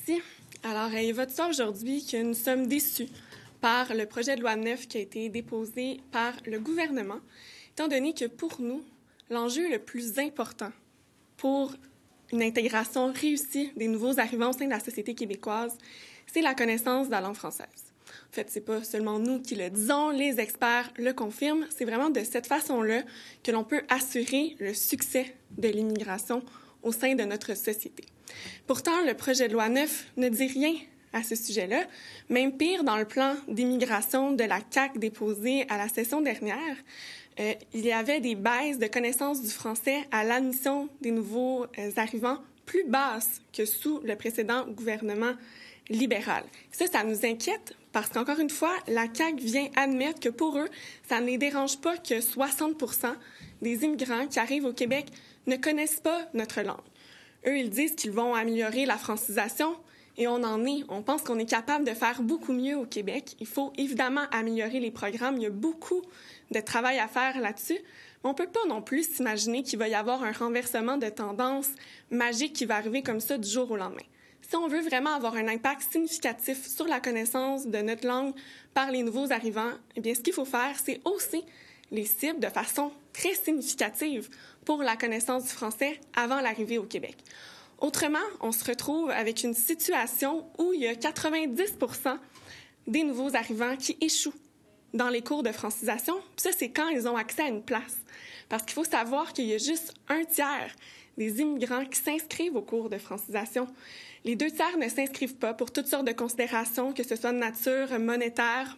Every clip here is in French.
Merci. Alors, il va de soi aujourd'hui que nous sommes déçus par le projet de loi 9 qui a été déposé par le gouvernement, étant donné que pour nous, l'enjeu le plus important pour une intégration réussie des nouveaux arrivants au sein de la société québécoise, c'est la connaissance de la langue française. En fait, c'est pas seulement nous qui le disons, les experts le confirment. C'est vraiment de cette façon-là que l'on peut assurer le succès de l'immigration au sein de notre société. Pourtant, le projet de loi 9 ne dit rien à ce sujet-là. Même pire, dans le plan d'immigration de la CAQ déposé à la session dernière, il y avait des baisses de connaissance du français à l'admission des nouveaux arrivants plus basses que sous le précédent gouvernement libéral. Ça nous inquiète parce qu'encore une fois, la CAQ vient admettre que pour eux, ça ne les dérange pas que 60% des immigrants qui arrivent au Québec ne connaissent pas notre langue. Eux, ils disent qu'ils vont améliorer la francisation et on en est. On pense qu'on est capable de faire beaucoup mieux au Québec. Il faut évidemment améliorer les programmes. Il y a beaucoup de travail à faire là-dessus. Mais on ne peut pas non plus s'imaginer qu'il va y avoir un renversement de tendance magique qui va arriver comme ça du jour au lendemain. Si on veut vraiment avoir un impact significatif sur la connaissance de notre langue par les nouveaux arrivants, eh bien, ce qu'il faut faire, c'est hausser les cibles de façon très significative pour la connaissance du français avant l'arrivée au Québec. Autrement, on se retrouve avec une situation où il y a 90% des nouveaux arrivants qui échouent dans les cours de francisation. Puis ça, c'est quand ils ont accès à une place. Parce qu'il faut savoir qu'il y a juste 1/3 des immigrants qui s'inscrivent au cours de francisation. Les 2/3 ne s'inscrivent pas pour toutes sortes de considérations, que ce soit de nature monétaire,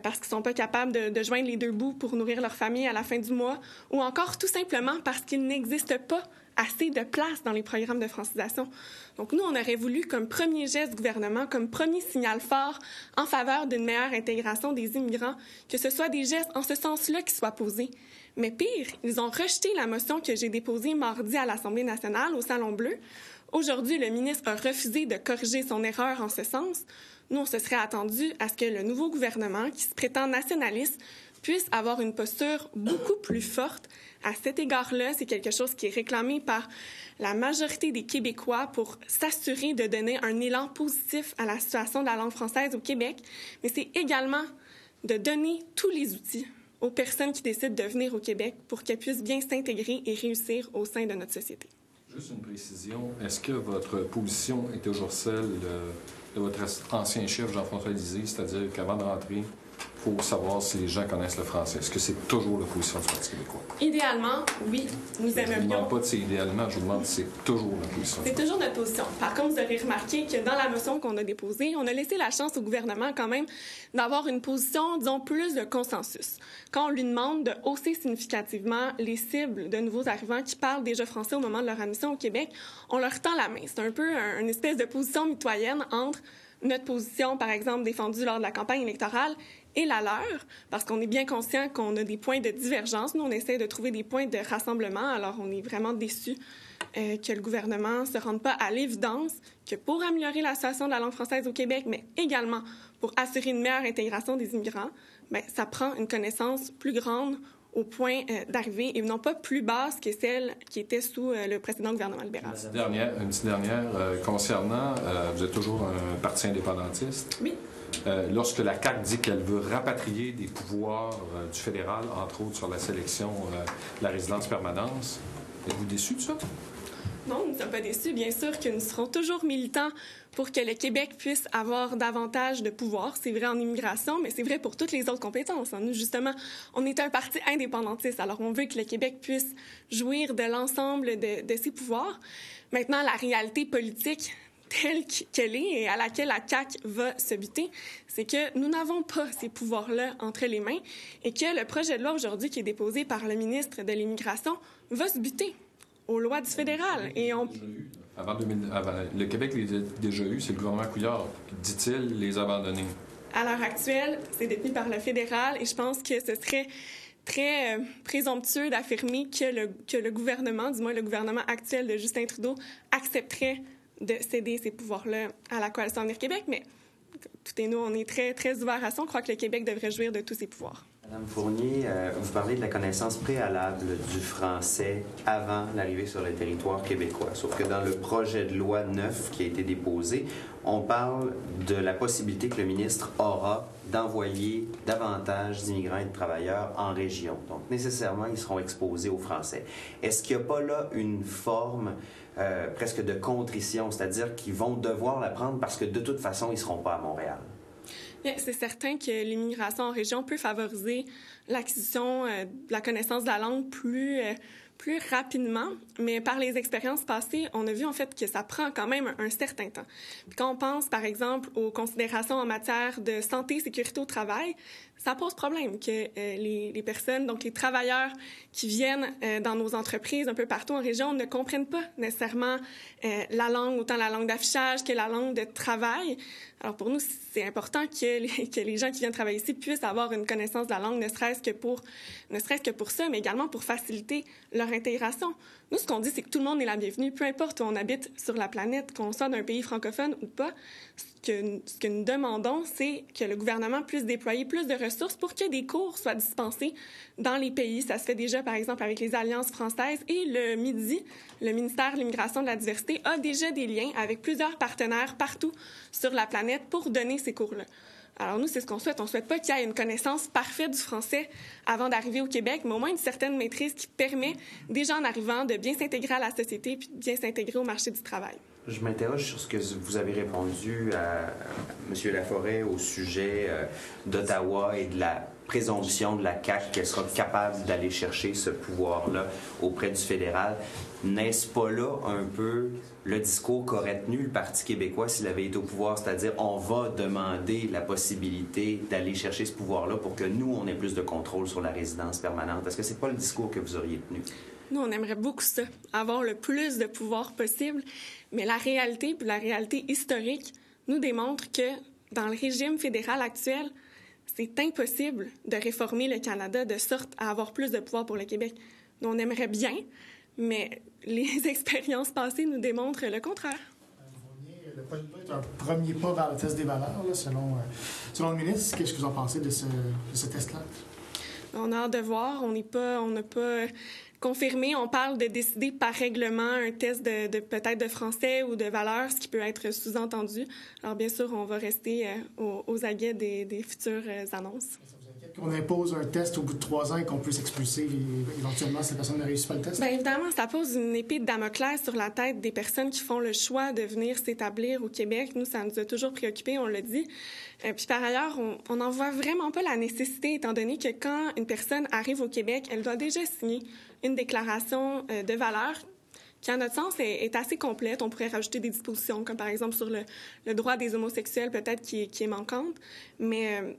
parce qu'ils ne sont pas capables de joindre les deux bouts pour nourrir leur famille à la fin du mois, ou encore tout simplement parce qu'il n'existe pas assez de place dans les programmes de francisation. Donc nous, on aurait voulu, comme premier geste du gouvernement, comme premier signal fort en faveur d'une meilleure intégration des immigrants, que ce soit des gestes en ce sens-là qui soient posés. Mais pire, ils ont rejeté la motion que j'ai déposée mardi à l'Assemblée nationale au Salon Bleu. Aujourd'hui, le ministre a refusé de corriger son erreur en ce sens. Nous, on se serait attendu à ce que le nouveau gouvernement, qui se prétend nationaliste, puisse avoir une posture beaucoup plus forte. À cet égard-là, c'est quelque chose qui est réclamé par la majorité des Québécois pour s'assurer de donner un élan positif à la situation de la langue française au Québec. Mais c'est également de donner tous les outils aux personnes qui décident de venir au Québec pour qu'elles puissent bien s'intégrer et réussir au sein de notre société. Juste une précision, est-ce que votre position est toujours celle de votre ancien chef, Jean-François Lisée, c'est-à-dire qu'avant de rentrer, il faut savoir si les gens connaissent le français? Est-ce que c'est toujours la position du Parti québécois? Idéalement, oui, nous aimerions. Je ne vous demande pas de c'est idéalement, je vous demande si c'est toujours la position. C'est toujours notre position. Par contre, vous aurez remarqué que dans la motion qu'on a déposée, on a laissé la chance au gouvernement quand même d'avoir une position, disons, plus de consensus. Quand on lui demande de hausser significativement les cibles de nouveaux arrivants qui parlent déjà français au moment de leur admission au Québec, on leur tend la main. C'est un peu une espèce de position mitoyenne entre notre position, par exemple, défendue lors de la campagne électorale et la leur, parce qu'on est bien conscient qu'on a des points de divergence. Nous, on essaie de trouver des points de rassemblement, alors on est vraiment déçus que le gouvernement ne se rende pas à l'évidence que pour améliorer la situation de la langue française au Québec, mais également pour assurer une meilleure intégration des immigrants, bien, ça prend une connaissance plus grande au point d'arrivée et non pas plus basse que celle qui était sous le précédent gouvernement libéral. Une petite dernière. Concernant, vous êtes toujours un parti indépendantiste. Oui. Lorsque la CAQ dit qu'elle veut rapatrier des pouvoirs du fédéral, entre autres sur la sélection de la résidence permanente, êtes-vous déçu de ça? Non, nous ne sommes pas déçus. Bien sûr que nous serons toujours militants pour que le Québec puisse avoir davantage de pouvoir. C'est vrai en immigration, mais c'est vrai pour toutes les autres compétences. Nous, justement, on est un parti indépendantiste, alors on veut que le Québec puisse jouir de l'ensemble de ses pouvoirs. Maintenant, la réalité politique telle qu'elle est et à laquelle la CAQ va se buter, c'est que nous n'avons pas ces pouvoirs-là entre les mains et que le projet de loi aujourd'hui qui est déposé par le ministre de l'Immigration va se buter aux lois du fédéral. Et on... avant, le Québec les a déjà eu, c'est le gouvernement Couillard, dit-il, les abandonner. À l'heure actuelle, c'est détenu par le fédéral et je pense que ce serait très présomptueux d'affirmer que le gouvernement, du moins le gouvernement actuel de Justin Trudeau, accepterait de céder ces pouvoirs-là à la Coalition Avenir Québec, mais tout est nous, on est très, très ouverts à ça. On croit que le Québec devrait jouir de tous ses pouvoirs. Madame Fournier, vous parlez de la connaissance préalable du français avant l'arrivée sur le territoire québécois. Sauf que dans le projet de loi 9 qui a été déposé, on parle de la possibilité que le ministre aura d'envoyer davantage d'immigrants et de travailleurs en région. Donc, nécessairement, ils seront exposés au français. Est-ce qu'il n'y a pas là une forme presque de contrition, c'est-à-dire qu'ils vont devoir l'apprendre parce que de toute façon, ils ne seront pas à Montréal? Bien, c'est certain que l'immigration en région peut favoriser l'acquisition de la connaissance de la langue plus rapidement, mais par les expériences passées, on a vu en fait que ça prend quand même un certain temps. Puis quand on pense, par exemple, aux considérations en matière de santé et sécurité au travail, ça pose problème que les personnes, donc les travailleurs qui viennent dans nos entreprises un peu partout en région ne comprennent pas nécessairement la langue, autant la langue d'affichage que la langue de travail. Alors pour nous, c'est important que les gens qui viennent travailler ici puissent avoir une connaissance de la langue, ne serait-ce que pour ça, mais également pour faciliter leur intégration. Nous, ce qu'on dit, c'est que tout le monde est la bienvenue, peu importe où on habite sur la planète, qu'on soit d'un pays francophone ou pas. Ce que nous demandons, c'est que le gouvernement puisse déployer plus de ressources pour que des cours soient dispensés dans les pays. Ça se fait déjà, par exemple, avec les alliances françaises. Et le MIDI, le ministère de l'Immigration et de la Diversité, a déjà des liens avec plusieurs partenaires partout sur la planète pour donner ces cours-là. Alors nous, c'est ce qu'on souhaite. On ne souhaite pas qu'il y ait une connaissance parfaite du français avant d'arriver au Québec, mais au moins une certaine maîtrise qui permet, déjà en arrivant, de bien s'intégrer à la société puis de bien s'intégrer au marché du travail. Je m'interroge sur ce que vous avez répondu à M. Laforêt au sujet d'Ottawa et de la présomption de la CAQ qu'elle sera capable d'aller chercher ce pouvoir-là auprès du fédéral. N'est-ce pas là un peu le discours qu'aurait tenu le Parti québécois s'il avait été au pouvoir, c'est-à-dire on va demander la possibilité d'aller chercher ce pouvoir-là pour que nous, on ait plus de contrôle sur la résidence permanente? Est-ce que c'est pas le discours que vous auriez tenu? Nous, on aimerait beaucoup ça, avoir le plus de pouvoir possible, mais la réalité, puis la réalité historique, nous démontre que dans le régime fédéral actuel, c'est impossible de réformer le Canada de sorte à avoir plus de pouvoir pour le Québec. Nous, on aimerait bien, mais les expériences passées nous démontrent le contraire. Le projet de loi est un premier pas vers le test des valeurs, là, selon le ministre. Qu'est-ce que vous en pensez de ce test-là? On a hâte de voir. On n'a pas confirmé. On parle de décider par règlement un test de peut-être de français ou de valeurs, ce qui peut être sous-entendu. Alors, bien sûr, on va rester aux aguets des futures annonces. Qu'on impose un test au bout de 3 ans et qu'on puisse expulser éventuellement si la personne ne réussit pas le test? Bien évidemment, ça pose une épée de Damoclès sur la tête des personnes qui font le choix de venir s'établir au Québec. Nous, ça nous a toujours préoccupés, on l'a dit. Puis par ailleurs, on n'en voit vraiment pas la nécessité, étant donné que quand une personne arrive au Québec, elle doit déjà signer une déclaration de valeurs qui, à notre sens, est assez complète. On pourrait rajouter des dispositions, comme par exemple sur le droit des homosexuels, peut-être qui est manquante. Mais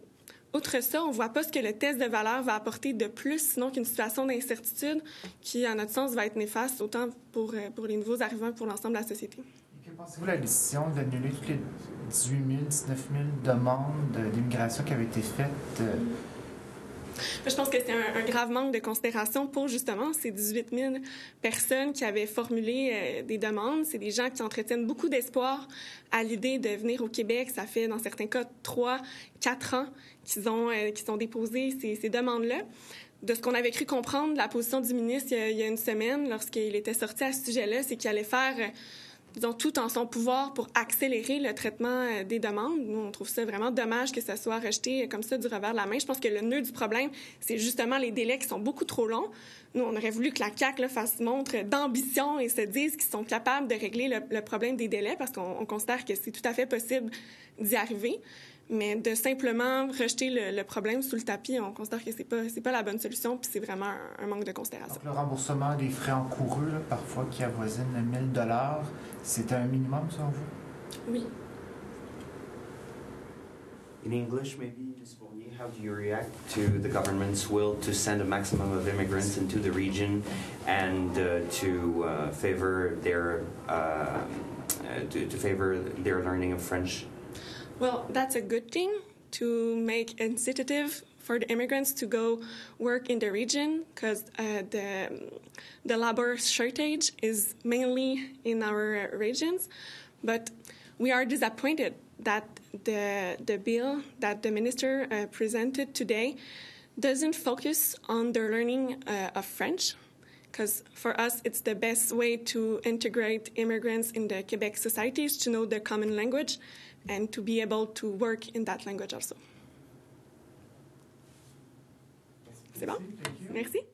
outre ça, on ne voit pas ce que le test de valeur va apporter de plus, sinon qu'une situation d'incertitude qui, à notre sens, va être néfaste autant pour les nouveaux arrivants que pour l'ensemble de la société. Et que pensez-vous de la décision d'annuler toutes les 18 000, 19 000 demandes d'immigration qui avaient été faites? Je pense que c'est un grave manque de considération pour, justement, ces 18 000 personnes qui avaient formulé des demandes. C'est des gens qui entretiennent beaucoup d'espoir à l'idée de venir au Québec. Ça fait, dans certains cas, 3, 4 ans qu'ils ont déposé ces demandes-là. De ce qu'on avait cru comprendre, la position du ministre il y a une semaine, lorsqu'il était sorti à ce sujet-là, c'est qu'il allait faire disons, tout en son pouvoir pour accélérer le traitement des demandes. Nous, on trouve ça vraiment dommage que ça soit rejeté comme ça du revers de la main. Je pense que le nœud du problème, c'est justement les délais qui sont beaucoup trop longs. Nous, on aurait voulu que la CAQ fasse montre d'ambition et se dise qu'ils sont capables de régler le problème des délais parce qu'on considère que c'est tout à fait possible d'y arriver. Mais de simplement rejeter le problème sous le tapis, on considère que c'est pas la bonne solution, puis c'est vraiment un manque de considération. Donc, le remboursement des frais encourus, là, parfois qui avoisinent 1 000 $, c'est un minimum, selon vous? Oui. In English, maybe, Ms. Fournier, how do you react to the government's will to send a maximum of immigrants into the region and to favor their learning of French? Well, that's a good thing to make incitative for the immigrants to go work in the region because the labor shortage is mainly in our regions. But we are disappointed that the bill that the minister presented today doesn't focus on their learning of French, because for us, it's the best way to integrate immigrants in the Quebec societies, to know the common language and to be able to work in that language also. C'est bon? Merci.